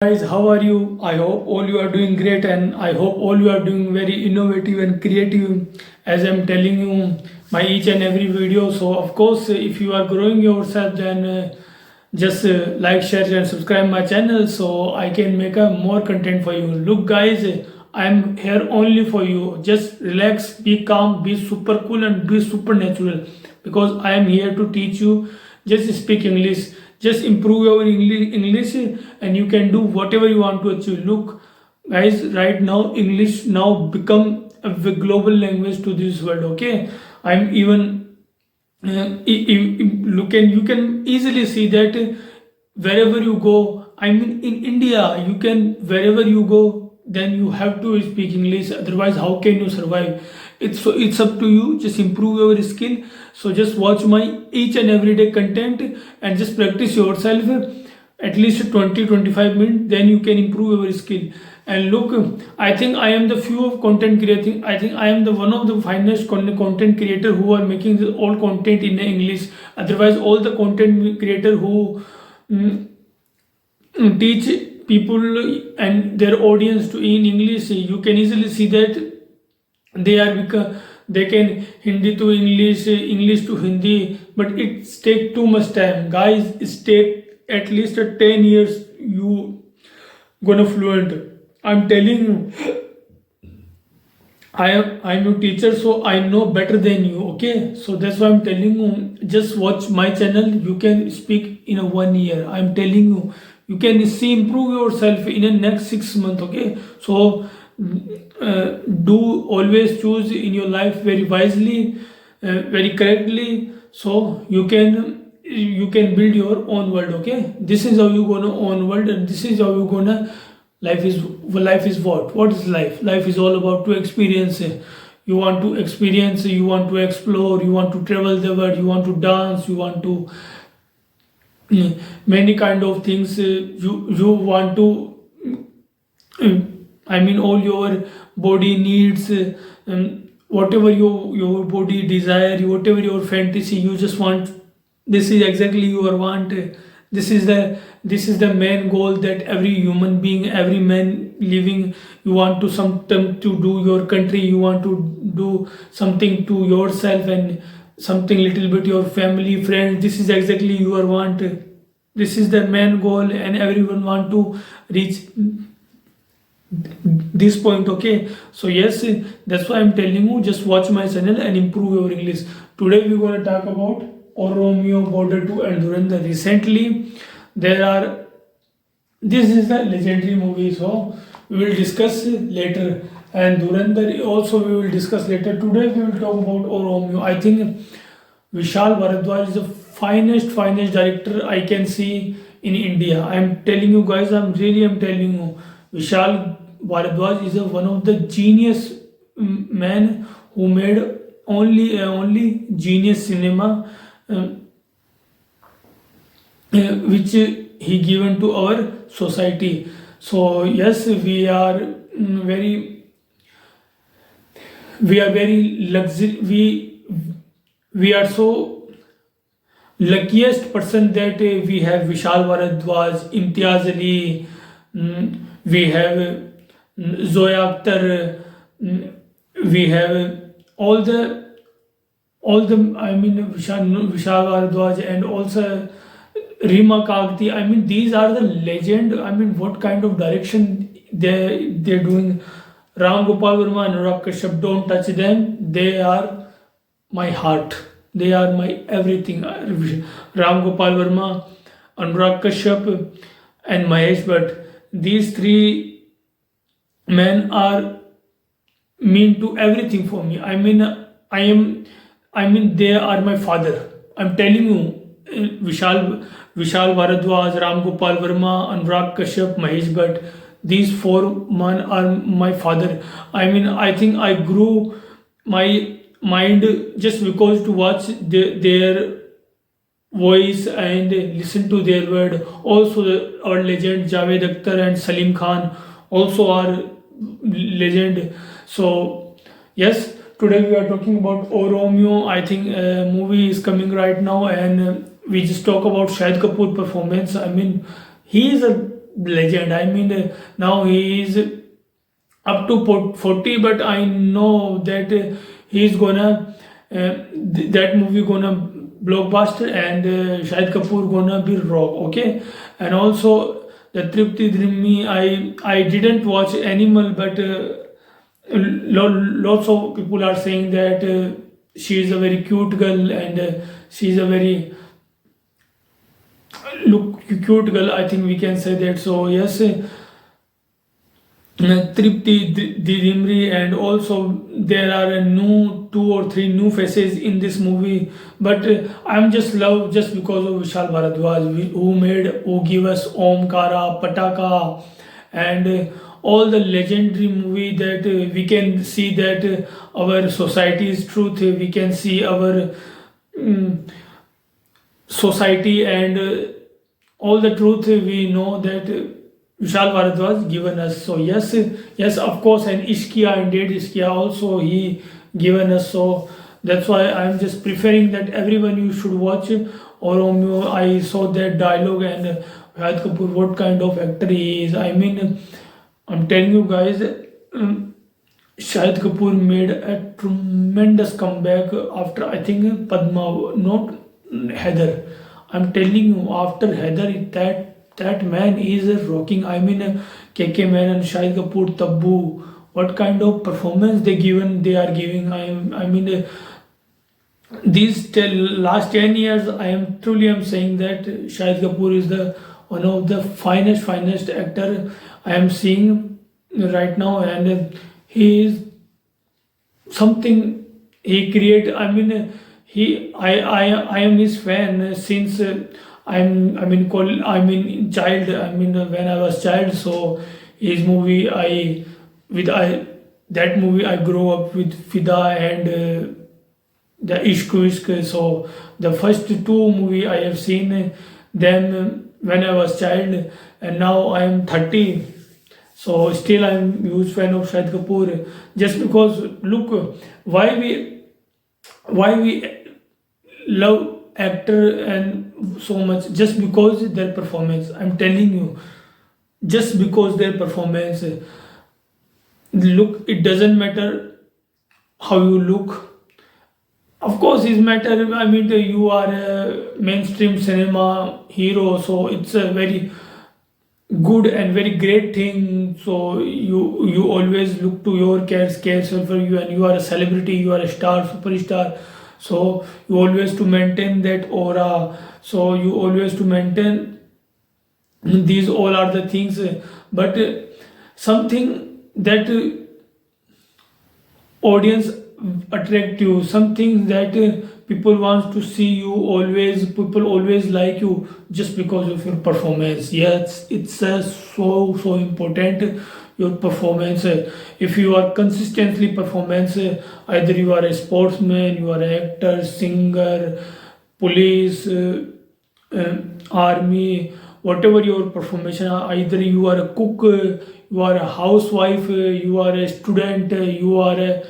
Guys, how are you? I hope all you are doing great, and I hope all you are doing very innovative and creative as I'm telling you my each and every video. So of course, if you are growing yourself, then just like, share and subscribe my channel so I can make a more content for you. Look guys, I'm here only for you. Just relax, be calm, be super cool and be super natural, because I am here to teach you. Just speak English, just improve your English, and you can do whatever you want to achieve. Look guys, right now English now become a global language to this world. Okay, I'm even look, and you can easily see that wherever you go, I mean in India, you can, wherever you go, then you have to speak English, otherwise how can you survive? It's up to you. Just improve your skill. So just watch my each and everyday content and just practice yourself at least 20-25 minutes, then you can improve your skill. And look, I think I am the few of content creating. I think I am the one of the finest content creator who are making all content in English. Otherwise all the content creator who mm, teach people and their audience to in English, you can easily see that they are because they can Hindi to English, English to Hindi, but it take too much time. Guys, it take at least 10 years you gonna fluent. I'm telling you, I'm your teacher, so I know better than you. Okay, so that's why I'm telling you. Just watch my channel. You can speak in a 1 year. I'm telling you, you can see improve yourself in the next 6 months. Okay, so do always choose in your life very wisely, very correctly, so you can build your own world. Okay, this is how you gonna own world, and this is how you gonna life is what is life is all about to experience. You want to experience, you want to explore, you want to travel the world, you want to dance, you want to many kind of things. You want to I mean all your body needs, whatever your body desire, whatever your fantasy, you just want. This is exactly your want. This is the main goal that every human being, every man living, you want to something to do your country, you want to do something to yourself, and something little bit your family, friends. This is exactly your want. This is the main goal, and everyone want to reach this point. Okay, so yes, that's why I'm telling you, just watch my channel and improve your English. Today we're going to talk about O Romeo, Border 2 and Dhurandhar. Recently this is the legendary movie, so we will discuss later, and Dhurandhar also we will discuss later. Today we will talk about O Romeo. I think Vishal Bharadwaj is the finest director I can see in India. I'm telling you guys, I'm telling you, Vishal Bharadwaj is one of the genius man who made only genius cinema, which he given to our society. So yes, we are very we are so luckiest person that we have Vishal Bharadwaj, Imtiaz Ali, we have Zoya Akhtar, we have all the I mean Vishal Bharadwaj, and also Rima Kagti. I mean these are the legend. I mean what kind of direction they're doing. Ram Gopal Verma, Anurag Kashyap, don't touch them. They are my heart. They are my everything. Ram Gopal Verma, Anurag Kashyap, and Mahesh Bhatt. These three men are mean to everything for me. I mean they are my father. I'm telling you, Vishal Bharadwaj, Ram Gopal Verma, Anurag Kashyap, Mahesh Bhatt. These four men are my father. I mean, I think I grew my mind just because to watch their voice and listen to their word. Also, our legend Javed Akhtar and Salim Khan also are legend. So yes, today we are talking about O Romeo. I think a movie is coming right now, and we just talk about Shahid Kapoor performance. I mean, he is a legend. I mean, now he is up to 40, but I know that he's gonna that movie gonna blockbuster, and Shahid Kapoor gonna be rock, okay. And also the Tripti Dhrimmi, I didn't watch Animal, but lots of people are saying that she is a very cute girl, and she's a very look cute girl, I think we can say that. So yes, Tripti Dimri, and also there are a new 2 or 3 new faces in this movie. But I'm just love just because of Vishal Bharadwaj, who give us Omkara, Pataka, and all the legendary movie that we can see that our society's truth. We can see our mm, society, and all the truth we know that Vishal Bharadwaj given us. So yes, yes, of course, and Ishkia, indeed Ishkia also he given us. So that's why I'm just preferring that everyone you should watch Romeo. I saw that dialogue, and Shahid Kapoor, what kind of actor he is. I mean, I'm telling you guys, Shahid Kapoor made a tremendous comeback after, I think, Padma, not Heather. I'm telling you, after Heather, that man is rocking. I mean, KK Menon, Shahid Kapoor, Taboo. What kind of performance they are giving. I mean, these last 10 years, I'm saying that Shahid Kapoor is the one of the finest actor I am seeing right now, and he is something he create. I mean, I am his fan since child. I mean, when I was child. So his movie, that movie I grew up with, Fida and the Ishq Vishk. So the first 2 movie I have seen them when I was child, and now I am 30. So still I'm huge fan of Shahid Kapoor, just because look why we love actor and so much, just because their performance. I'm telling you, just because their performance. Look, it doesn't matter how you look. Of course, it matter. I mean, you are a mainstream cinema hero, so it's a very good and very great thing. So you always look to your care for you, and you are a celebrity, you are a star, superstar. So you always to maintain that aura. So you always to maintain these all are the things. But something that audience attract you, something that people want to see you always, people always like you just because of your performance. Yes, it's so important, your performance. If you are consistently performance, either you are a sportsman, you are an actor, singer, police, army, whatever your performance, either you are a cook, you are a housewife, you are a student, you are a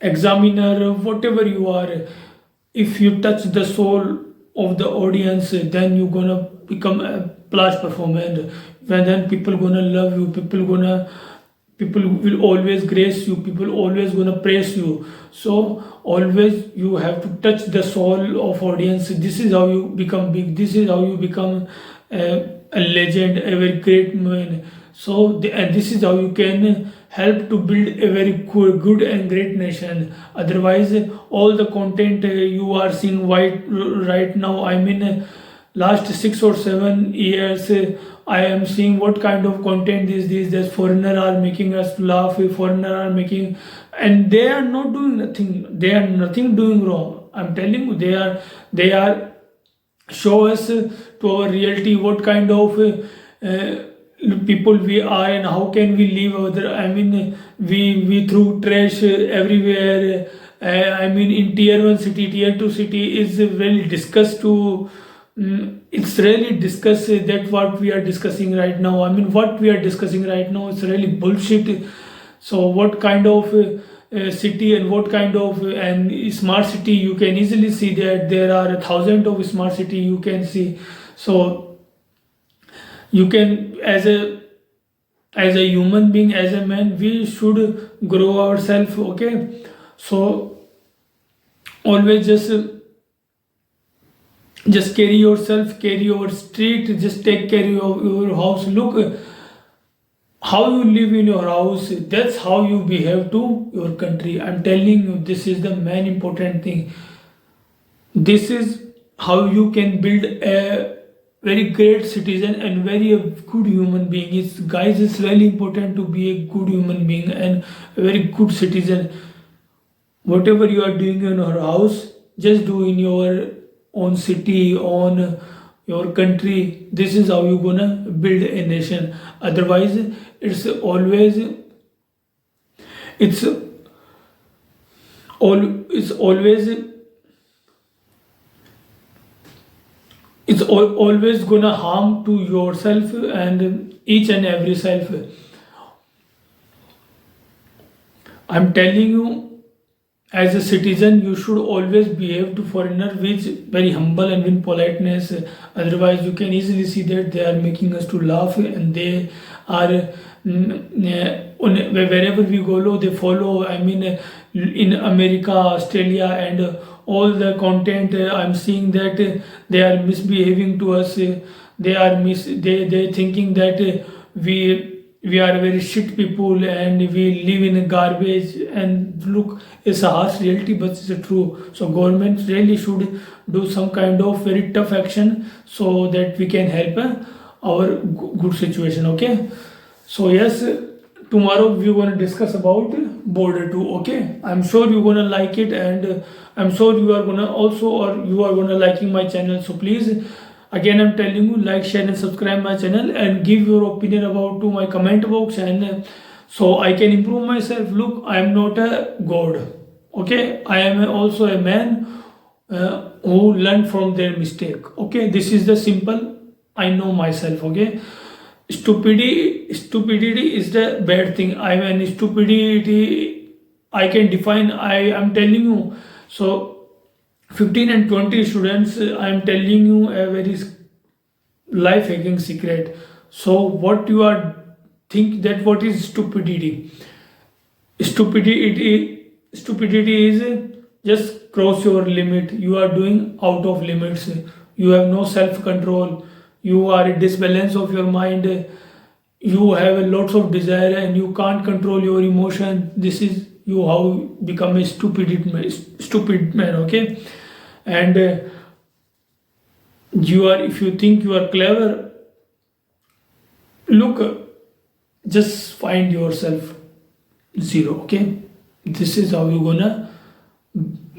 examiner, whatever you are. If you touch the soul of the audience, then you're gonna become a plus performer. Then people gonna love you, people will always grace you, people always gonna praise you. So always you have to touch the soul of audience. This is how you become big, this is how you become a legend, a very great man. So and this is how you can help to build a very good and great nation. Otherwise, all the content you are seeing right now, I mean, last 6 or 7 years, I am seeing what kind of content is this. That foreigner are making us laugh, foreigner are making, and they are not doing nothing. They are nothing doing wrong. I'm telling you, they are show us to our reality what kind of people we are, and how can we live other. I mean, we threw trash everywhere. I mean, in tier 1 city, tier 2 city is really discussed to. It's really discussed that what we are discussing right now. I mean, what we are discussing right now is really bullshit. So, what kind of city and what kind of and smart city, you can easily see that there are 1,000 of smart city you can see. So You can, as a human being, as a man, we should grow ourselves, okay? So always just carry yourself, carry your street, just take care of your house. Look, how you live in your house, that's how you behave to your country. I'm telling you, this is the main important thing. This is how you can build a very great citizen and very a good human being. It's, guys, it's really important to be a good human being and a very good citizen. Whatever you are doing in your house, just do in your own city, on your country. This is how you're gonna build a nation. Otherwise, it's always it's all it's always always gonna harm to yourself and each and every self. I'm telling you, as a citizen, you should always behave to foreigner with very humble and with politeness. Otherwise, you can easily see that they are making us to laugh, and they are wherever we go, they follow. I mean, in America, Australia, and all the content, I'm seeing that they are misbehaving to us. They are they thinking that we are very shit people and we live in garbage. And look, it's a harsh reality, but it's true. So government really should do some kind of very tough action so that we can help our good situation, okay? So yes, tomorrow we're going to discuss about border 2, okay? I'm sure you're going to like it, and I'm sure you are going to also, or you are going to liking my channel. So please, again, I'm telling you, like, share and subscribe my channel, and give your opinion about to my comment box, and so I can improve myself. Look, I am not a god, okay? I am also a man who learned from their mistake, okay? This is the simple, I know myself, okay? Stupidity is the bad thing. I mean, stupidity I can define. I am telling you. So 15 and 20 students, I am telling you a very life hacking secret. So what you are think that what is stupidity? Stupidity is just cross your limit. You are doing out of limits. You have no self control. You are a disbalance of your mind. You have a lots of desire and you can't control your emotion. This is you how become a stupid man, okay? And you are, if you think you are clever, look, just find yourself zero, okay? This is how you're gonna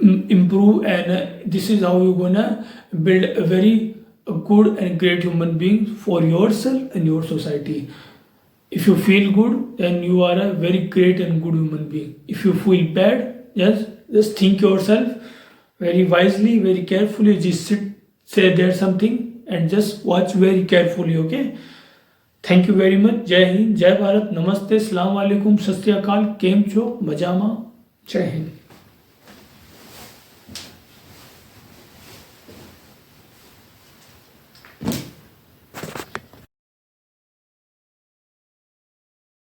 improve, and this is how you're gonna build a very good and great human being for yourself and your society. If you feel good, then you are a very great and good human being. If you feel bad, just think yourself very wisely, very carefully. Just sit, say there something, and just watch very carefully, okay? Thank you very much. Jai Hind, Jai Bharat, Namaste, Assalamu alaikum, Sat Sri Akal, Kem Cho, Majama, Jai Hind.